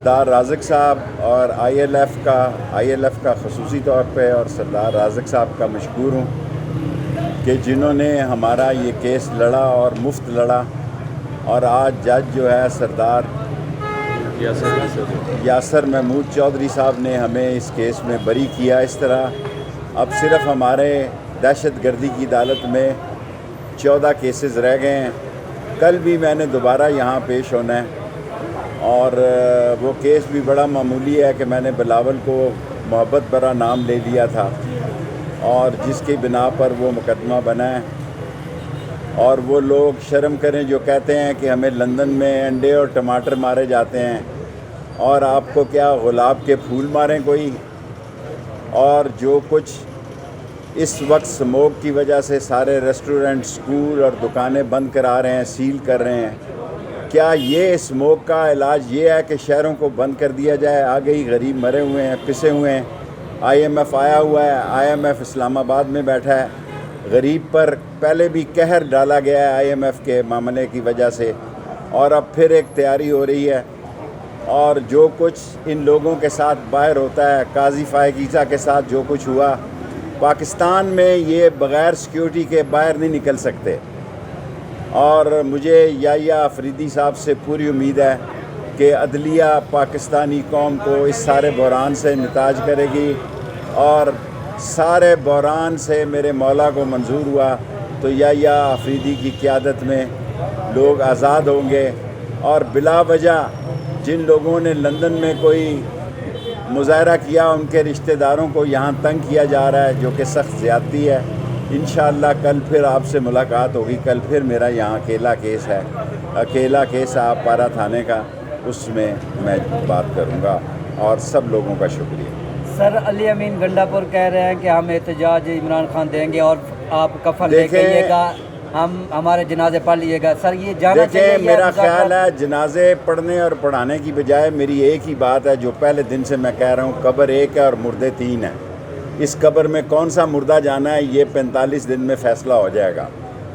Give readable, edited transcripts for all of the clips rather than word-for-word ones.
سردار رازق صاحب اور I L F کا خصوصی طور پہ اور سردار رازق صاحب کا مشکور ہوں کہ جنہوں نے ہمارا یہ کیس لڑا اور مفت لڑا، اور آج جج جو ہے سردار یاسر محمود چودھری صاحب نے ہمیں اس کیس میں بری کیا۔ اس طرح اب صرف ہمارے دہشت گردی کی عدالت میں 14 کیسز رہ گئے ہیں۔ کل بھی میں نے دوبارہ یہاں پیش ہونا ہے، اور وہ کیس بھی بڑا معمولی ہے کہ میں نے بلاول کو محبت برا نام لے لیا تھا، اور جس کی بنا پر وہ مقدمہ بنا ہے۔ اور وہ لوگ شرم کریں جو کہتے ہیں کہ ہمیں لندن میں انڈے اور ٹماٹر مارے جاتے ہیں، اور آپ کو کیا گلاب کے پھول ماریں کوئی؟ اور جو کچھ اس وقت سموگ کی وجہ سے سارے ریسٹورنٹ، سکول اور دکانیں بند کرا رہے ہیں، سیل کر رہے ہیں، کیا یہ اسموگ کا علاج یہ ہے کہ شہروں کو بند کر دیا جائے؟ آگے ہی غریب مرے ہوئے ہیں، پسے ہوئے ہیں۔ آئی ایم ایف آیا ہوا ہے، آئی ایم ایف اسلام آباد میں بیٹھا ہے۔ غریب پر پہلے بھی قہر ڈالا گیا ہے آئی ایم ایف کے معاملے کی وجہ سے، اور اب پھر ایک تیاری ہو رہی ہے۔ اور جو کچھ ان لوگوں کے ساتھ باہر ہوتا ہے، قاضی فائق عیسیٰ کے ساتھ جو کچھ ہوا، پاکستان میں یہ بغیر سیکیورٹی کے باہر نہیں نکل سکتے۔ اور مجھے یحییٰ آفریدی صاحب سے پوری امید ہے کہ عدلیہ پاکستانی قوم کو اس سارے بحران سے نتاج کرے گی، اور سارے بحران سے میرے مولا کو منظور ہوا تو یحییٰ آفریدی کی قیادت میں لوگ آزاد ہوں گے۔ اور بلا وجہ جن لوگوں نے لندن میں کوئی مظاہرہ کیا، ان کے رشتہ داروں کو یہاں تنگ کیا جا رہا ہے، جو کہ سخت زیادتی ہے۔ انشاءاللہ کل پھر آپ سے ملاقات ہوگی۔ کل پھر میرا یہاں اکیلا کیس ہے آپ پارا تھانے کا، اس میں بات کروں گا، اور سب لوگوں کا شکریہ۔ سر، علی امین گنڈا پور کہہ رہے ہیں کہ ہم احتجاج عمران خان دیں گے اور آپ کفن لے کے آئیے گا، ہم ہمارے جنازے پڑھ لیے گا۔ سر یہ جانا چاہیے؟ دیکھیں، میرا خیال ہے جنازے پڑھنے اور پڑھانے کی بجائے میری ایک ہی بات ہے جو پہلے دن سے میں کہہ رہا ہوں، قبر ایک ہے اور مردے 3 ہیں۔ اس قبر میں کون سا مردہ جانا ہے یہ 45 دن میں فیصلہ ہو جائے گا،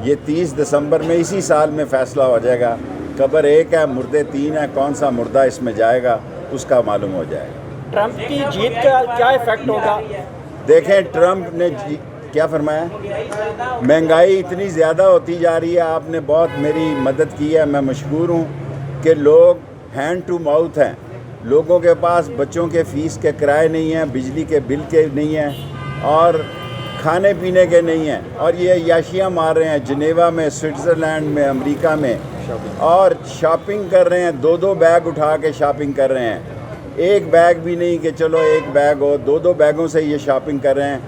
یہ 30 دسمبر میں اسی سال میں فیصلہ ہو جائے گا۔ قبر ایک ہے، مردے 3 ہیں، کون سا مردہ اس میں جائے گا اس کا معلوم ہو جائے گا۔ ٹرمپ کی جیت کا کیا ایفیکٹ ہوگا؟ دیکھیں، ٹرمپ نے کیا فرمایا؟ مہنگائی اتنی زیادہ ہوتی جا رہی ہے، آپ نے بہت میری مدد کی ہے، میں مشکور ہوں کہ لوگ ہینڈ ٹو ماؤتھ ہیں، لوگوں کے پاس بچوں کے فیس کے کرائے نہیں ہیں، بجلی کے بل کے نہیں ہیں، اور کھانے پینے کے نہیں ہیں، اور یہ عیاشیاں مار رہے ہیں جنیوا میں، سوئٹزرلینڈ میں، امریکہ میں، اور شاپنگ کر رہے ہیں، 2 بیگ اٹھا کے شاپنگ کر رہے ہیں۔ ایک بیگ بھی نہیں کہ چلو ایک بیگ ہو، 2 بیگوں سے یہ شاپنگ کر رہے ہیں۔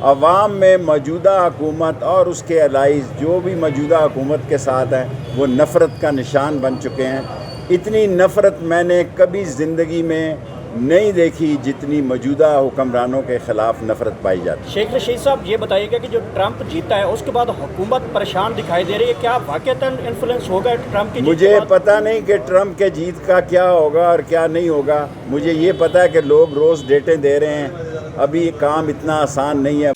عوام میں موجودہ حکومت اور اس کے الائز جو بھی موجودہ حکومت کے ساتھ ہیں وہ نفرت کا نشان بن چکے ہیں۔ اتنی نفرت میں نے کبھی زندگی میں نہیں دیکھی جتنی موجودہ حکمرانوں کے خلاف نفرت پائی جاتی ہے۔ شیخ رشید صاحب، یہ بتائیے گا کہ جو ٹرمپ جیتا ہے اس کے بعد حکومت پریشان دکھائی دے رہی ہے، کیا واقعتاً انفلوئنس ہوگا ٹرمپ کی جیت مجھے کے بعد؟ پتہ نہیں کہ ٹرمپ کے جیت کا کیا ہوگا اور کیا نہیں ہوگا، مجھے یہ پتہ ہے کہ لوگ روز ڈیٹیں دے رہے ہیں، ابھی کام اتنا آسان نہیں ہے۔